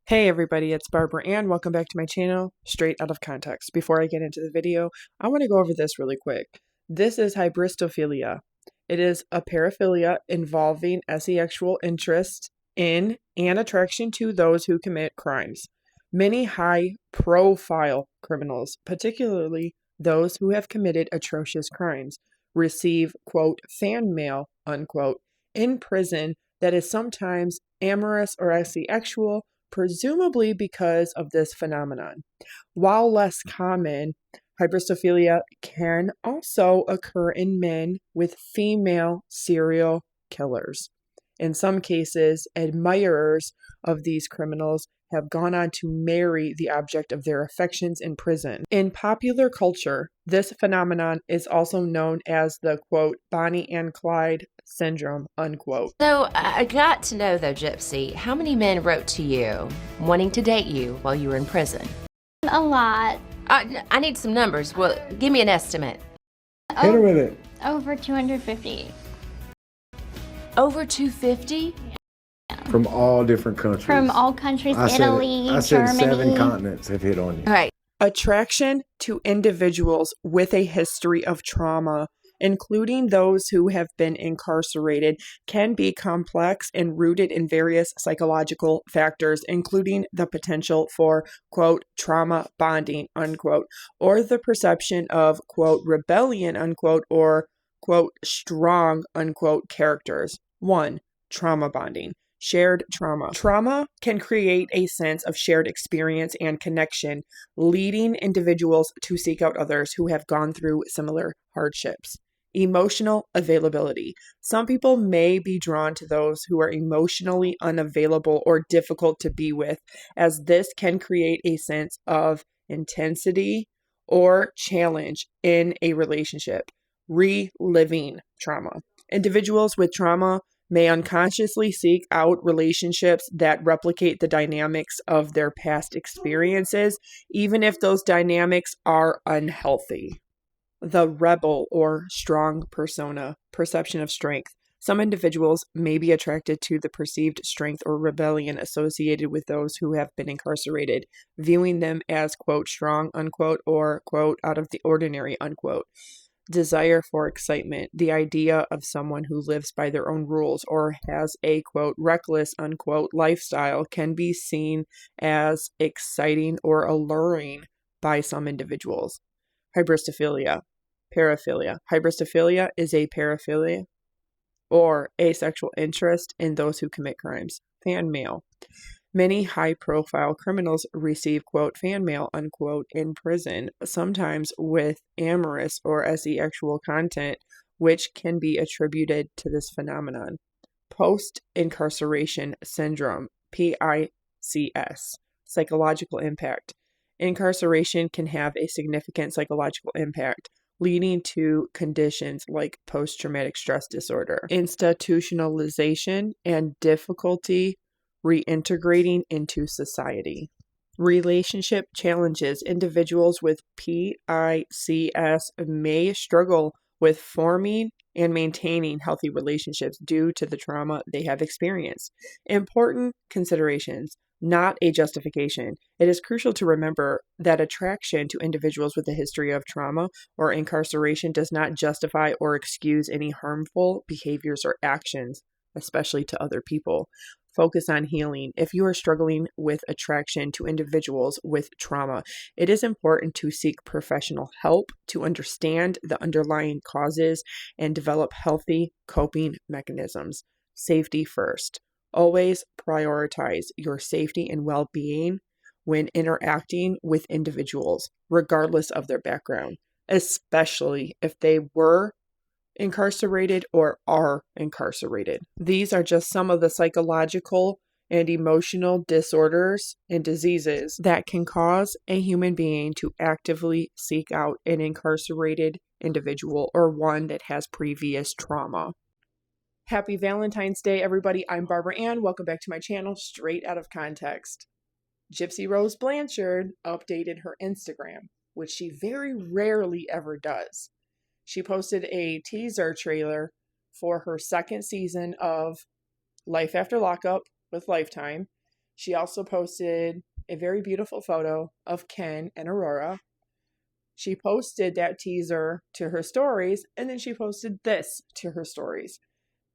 Hey everybody, it's Barbara Ann. Welcome back to my channel, Straight Out of Context. Before I get into the video, I want to go over this really quick. This is Hybristophilia. It is a paraphilia involving sexual interest in and attraction to those who commit crimes. Many high-profile criminals, particularly those who have committed atrocious crimes, receive, quote, fan mail, unquote, in prison that is sometimes amorous or asexual, presumably because of this phenomenon. While less common, hybristophilia can also occur in men with female serial killers. In some cases, admirers of these criminals have gone on to marry the object of their affections in prison. In popular culture, this phenomenon is also known as the, quote, Bonnie and Clyde syndrome, unquote. So I got to know, though, Gypsy, how many men wrote to you wanting to date you while you were in prison? A lot. I need some numbers. Well, give me an estimate. Hit her with it. Over 250. Over 250? From all different countries. From all countries, Italy, I said Germany. 7 continents have hit on you. All right. Attraction to individuals with a history of trauma, including those who have been incarcerated, can be complex and rooted in various psychological factors, including the potential for, quote, trauma bonding, unquote, or the perception of, quote, rebellion, unquote, or, quote, strong, unquote, characters. 1. Trauma bonding. Shared trauma. Trauma can create a sense of shared experience and connection, leading individuals to seek out others who have gone through similar hardships. Emotional availability. Some people may be drawn to those who are emotionally unavailable or difficult to be with, as this can create a sense of intensity or challenge in a relationship. Reliving trauma. Individuals with trauma may unconsciously seek out relationships that replicate the dynamics of their past experiences, even if those dynamics are unhealthy. The rebel or strong persona, perception of strength. Some individuals may be attracted to the perceived strength or rebellion associated with those who have been incarcerated, viewing them as, quote, strong, unquote, or, quote, out of the ordinary, unquote. Desire for excitement. The idea of someone who lives by their own rules or has a, quote, reckless, unquote, lifestyle can be seen as exciting or alluring by some individuals. Hybristophilia. Paraphilia. Hybristophilia is a paraphilia or asexual interest in those who commit crimes. Fan mail. Many high-profile criminals receive, quote, fan mail, unquote, in prison, sometimes with amorous or asexual content, which can be attributed to this phenomenon. Post-incarceration syndrome, PICS, psychological impact. Incarceration can have a significant psychological impact, leading to conditions like post-traumatic stress disorder, institutionalization, and difficulty reintegrating into society. Relationship challenges. Individuals with PICS may struggle with forming and maintaining healthy relationships due to the trauma they have experienced. Important considerations, not a justification. It is crucial to remember that attraction to individuals with a history of trauma or incarceration does not justify or excuse any harmful behaviors or actions, especially to other people. Focus on healing. If you are struggling with attraction to individuals with trauma, it is important to seek professional help to understand the underlying causes and develop healthy coping mechanisms. Safety first. Always prioritize your safety and well-being when interacting with individuals, regardless of their background, especially if they were incarcerated or are incarcerated. These are just some of the psychological and emotional disorders and diseases that can cause a human being to actively seek out an incarcerated individual or one that has previous trauma. Happy Valentine's Day, everybody. I'm Barbara Ann. Welcome back to my channel, Straight Out of Context. Gypsy Rose Blanchard updated her Instagram, which she very rarely ever does. She posted a teaser trailer for her second season of Life After Lockup with Lifetime. She also posted a very beautiful photo of Ken and Aurora. She posted that teaser to her stories, and then she posted this to her stories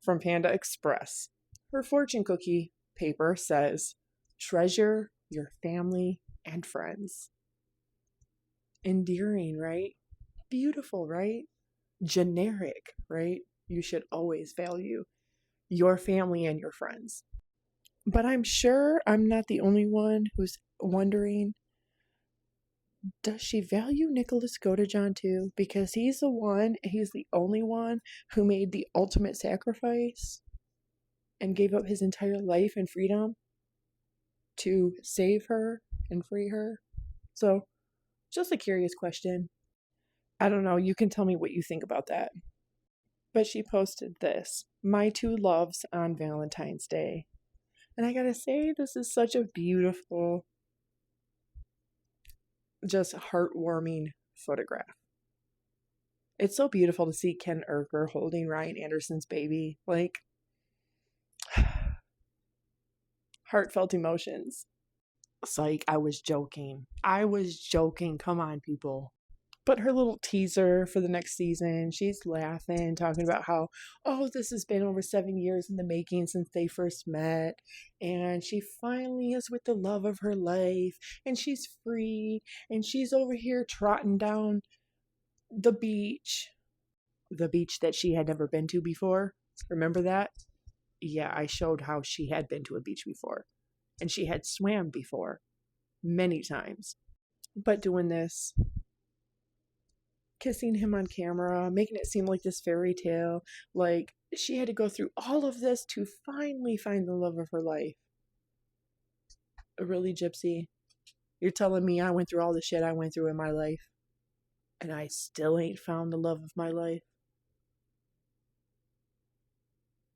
from Panda Express. Her fortune cookie paper says, "Treasure your family and friends." Endearing, right? Beautiful, right? Generic, right? You should always value your family and your friends. But I'm sure I'm not the only one who's wondering, does she value Nicholas Godejohn too? Because he's the only one who made the ultimate sacrifice and gave up his entire life and freedom to save her and free her. So, just a curious question. I don't know, you can tell me what you think about that. But she posted this, "My two loves on Valentine's Day." And I gotta say, this is such a beautiful, just heartwarming photograph. It's so beautiful to see Ken Urker holding Ryan Anderson's baby. Like, heartfelt emotions. Psych, I was joking. Come on, people. But her little teaser for the next season, she's laughing, talking about how, oh, this has been over 7 years in the making since they first met. And she finally is with the love of her life. And she's free. And she's over here trotting down the beach that she had never been to before. Remember that? Yeah, I showed how she had been to a beach before. And she had swam before many times. But doing this, kissing him on camera, making it seem like this fairy tale, like she had to go through all of this to finally find the love of her life. Really, Gypsy? You're telling me I went through all the shit I went through in my life, and I still ain't found the love of my life?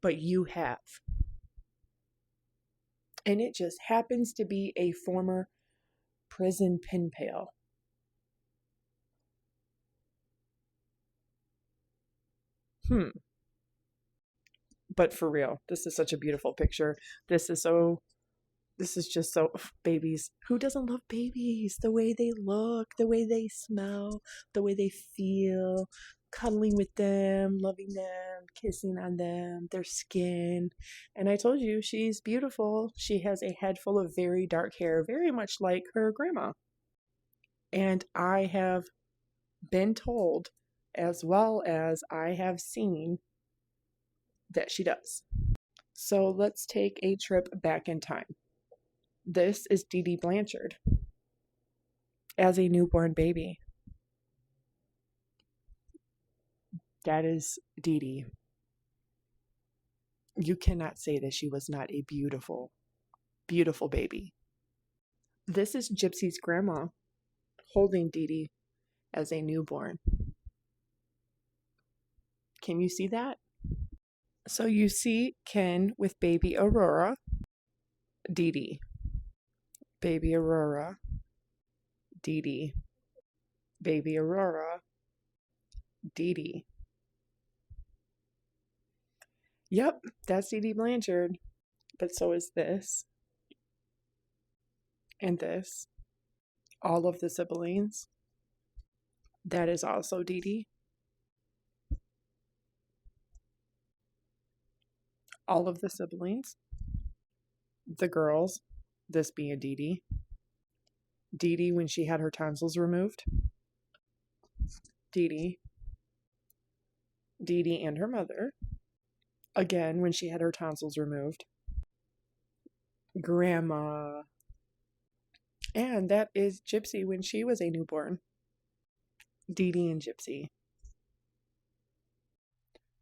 But you have. And it just happens to be a former prison pen pal. But for real, this is such a beautiful picture. This is just so, babies. Who doesn't love babies? The way they look, the way they smell, the way they feel, cuddling with them, loving them, kissing on them, their skin. And I told you, she's beautiful. She has a head full of very dark hair, very much like her grandma. And I have been told, as well as I have seen, that she does. So let's take a trip back in time. This is Dee Dee Blanchard as a newborn baby. That is Dee Dee. You cannot say that she was not a beautiful, beautiful baby. This is Gypsy's grandma holding Dee Dee as a newborn. Can you see that? So you see Ken with baby Aurora, Dee Dee. Baby Aurora, Dee Dee. Baby Aurora, Dee Dee. Yep, that's Dee Dee Blanchard. But so is this. And this. All of the siblings. That is also Dee Dee. All of the siblings. The girls. This being Dee Dee. Dee Dee when she had her tonsils removed. Dee Dee. Dee Dee and her mother. Again when she had her tonsils removed. Grandma. And that is Gypsy when she was a newborn. Dee Dee and Gypsy.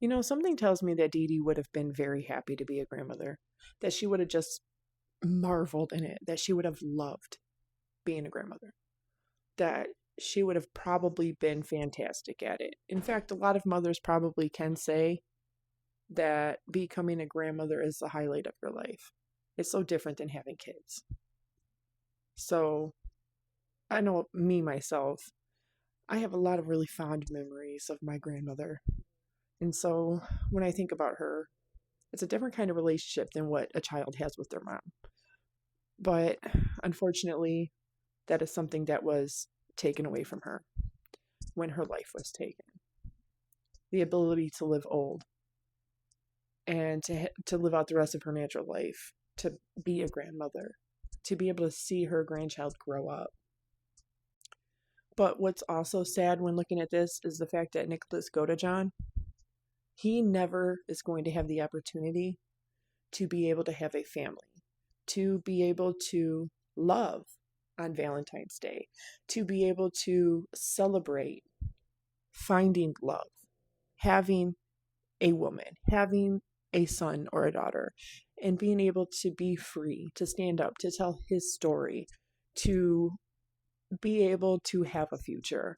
You know, something tells me that Dee Dee would have been very happy to be a grandmother. That she would have just marveled in it. That she would have loved being a grandmother. That she would have probably been fantastic at it. In fact, a lot of mothers probably can say that becoming a grandmother is the highlight of your life. It's so different than having kids. So, I know me, myself, I have a lot of really fond memories of my grandmother. And so, when I think about her, it's a different kind of relationship than what a child has with their mom. But unfortunately, that is something that was taken away from her when her life was taken. The ability to live old and to live out the rest of her natural life, to be a grandmother, to be able to see her grandchild grow up. But what's also sad when looking at this is the fact that Nicholas Godejohn, he never is going to have the opportunity to be able to have a family, to be able to love on Valentine's Day, to be able to celebrate finding love, having a woman, having a son or a daughter, and being able to be free, to stand up, to tell his story, to be able to have a future,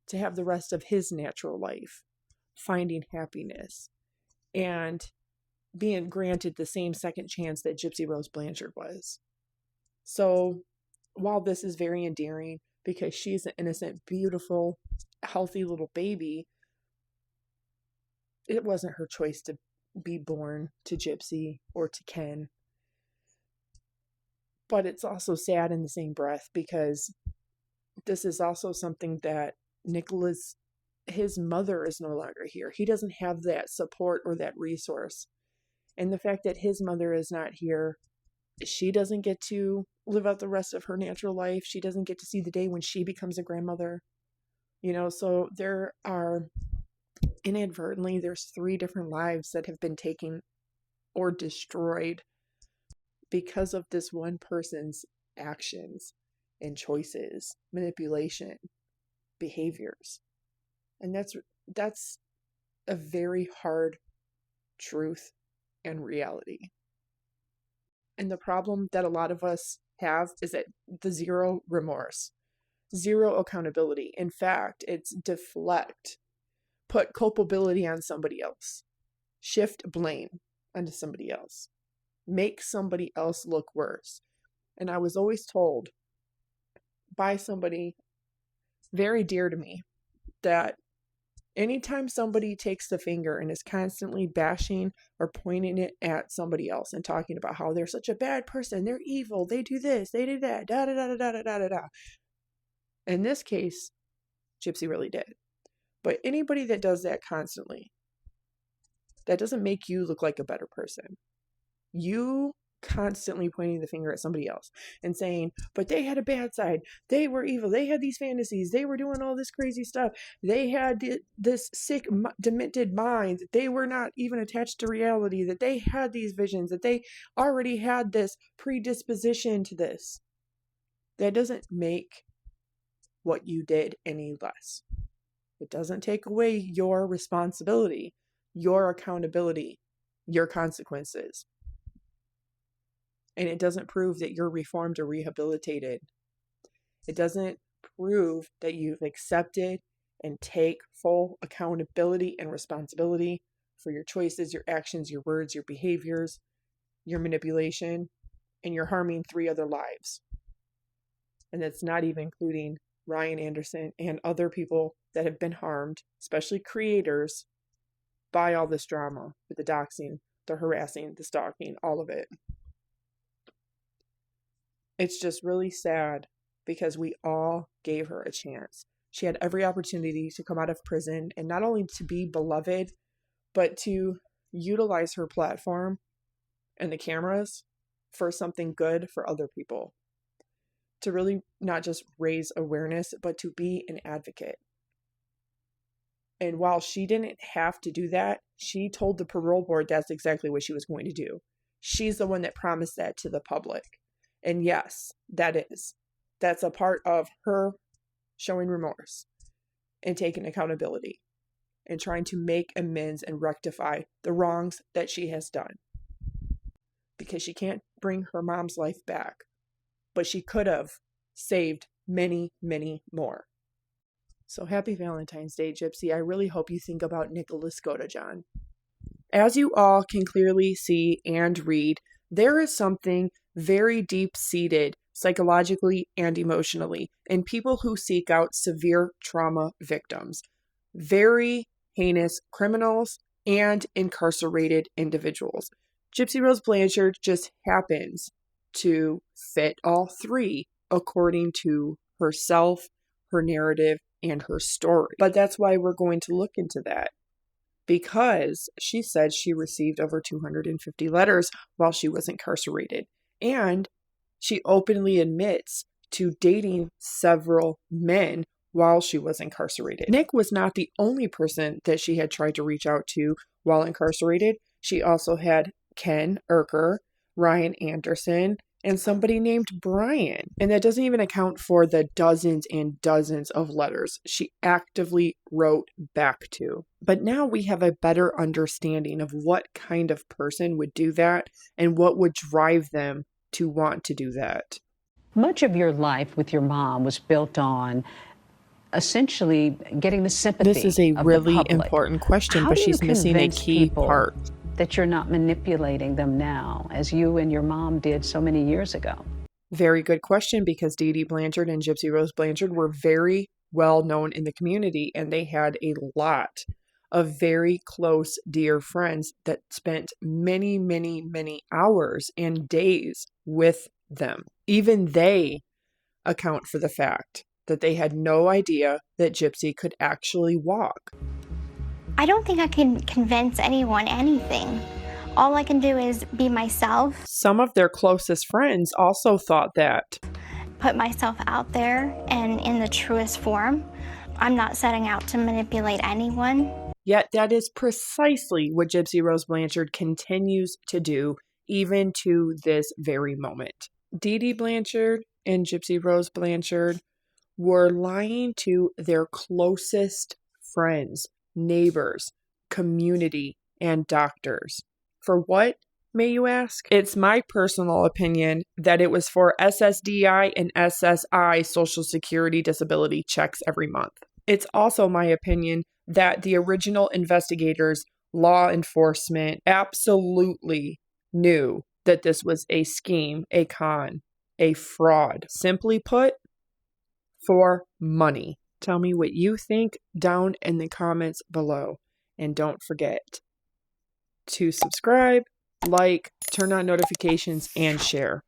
to have the rest of his natural life, finding happiness, and being granted the same second chance that Gypsy Rose Blanchard was. So while this is very endearing because she's an innocent, beautiful, healthy little baby, it wasn't her choice to be born to Gypsy or to Ken. But it's also sad in the same breath because this is also something that Nicholas, his mother is no longer here. He doesn't have that support or that resource. And the fact that his mother is not here, she doesn't get to live out the rest of her natural life. She doesn't get to see the day when she becomes a grandmother. So there are, inadvertently, there's 3 different lives that have been taken or destroyed because of this one person's actions and choices, manipulation, behaviors. And that's a very hard truth and reality. And the problem that a lot of us have is that the zero remorse, zero accountability. In fact, it's deflect, put culpability on somebody else, shift blame onto somebody else, make somebody else look worse. And I was always told by somebody very dear to me that anytime somebody takes the finger and is constantly bashing or pointing it at somebody else and talking about how they're such a bad person, they're evil, they do this, they do that, da da da da da da da da. In this case, Gypsy really did. But anybody that does that constantly, that doesn't make you look like a better person. You constantly pointing the finger at somebody else and saying, but they had a bad side, they were evil, they had these fantasies, they were doing all this crazy stuff, they had this sick, demented mind, they were not even attached to reality, that they had these visions, that they already had this predisposition to this. That doesn't make what you did any less. It doesn't take away your responsibility, your accountability, your consequences. And it doesn't prove that you're reformed or rehabilitated. It doesn't prove that you've accepted and take full accountability and responsibility for your choices, your actions, your words, your behaviors, your manipulation, and you're harming 3 other lives. And that's not even including Ryan Anderson and other people that have been harmed, especially creators, by all this drama with the doxing, the harassing, the stalking, all of it. It's just really sad because we all gave her a chance. She had every opportunity to come out of prison and not only to be beloved, but to utilize her platform and the cameras for something good for other people. To really not just raise awareness, but to be an advocate. And while she didn't have to do that, she told the parole board that's exactly what she was going to do. She's the one that promised that to the public. And yes, that's a part of her showing remorse and taking accountability and trying to make amends and rectify the wrongs that she has done. Because she can't bring her mom's life back, but she could have saved many, many more. So happy Valentine's Day, Gypsy. I really hope you think about Nicholas Godejohn. As you all can clearly see and read, there is something very deep-seated psychologically and emotionally in people who seek out severe trauma victims, very heinous criminals, and incarcerated individuals. Gypsy Rose Blanchard just happens to fit all three according to herself, her narrative, and her story. But that's why we're going to look into that, because she said she received over 250 letters while she was incarcerated. And she openly admits to dating several men while she was incarcerated. Nick was not the only person that she had tried to reach out to while incarcerated. She also had Ken Erker, Ryan Anderson, and somebody named Brian. And that doesn't even account for the dozens and dozens of letters she actively wrote back to. But now we have a better understanding of what kind of person would do that and what would drive them to want to do that. Much of your life with your mom was built on essentially getting the sympathy. This is a really important question, but she's missing a key part. That you're not manipulating them now, as you and your mom did so many years ago? Very good question, because Dee Dee Blanchard and Gypsy Rose Blanchard were very well known in the community, and they had a lot of very close, dear friends that spent many, many, many hours and days with them. Even they account for the fact that they had no idea that Gypsy could actually walk. I don't think I can convince anyone anything. All I can do is be myself. Some of their closest friends also thought that. Put myself out there and in the truest form. I'm not setting out to manipulate anyone. Yet that is precisely what Gypsy Rose Blanchard continues to do, even to this very moment. Dee Dee Blanchard and Gypsy Rose Blanchard were lying to their closest friends, neighbors, community, and doctors. For what, may you ask? It's my personal opinion that it was for SSDI and SSI Social Security disability checks every month. It's also my opinion that the original investigators, law enforcement, absolutely knew that this was a scheme, a con, a fraud. Simply put, for money. Tell me what you think down in the comments below. And don't forget to subscribe, like, turn on notifications, and share.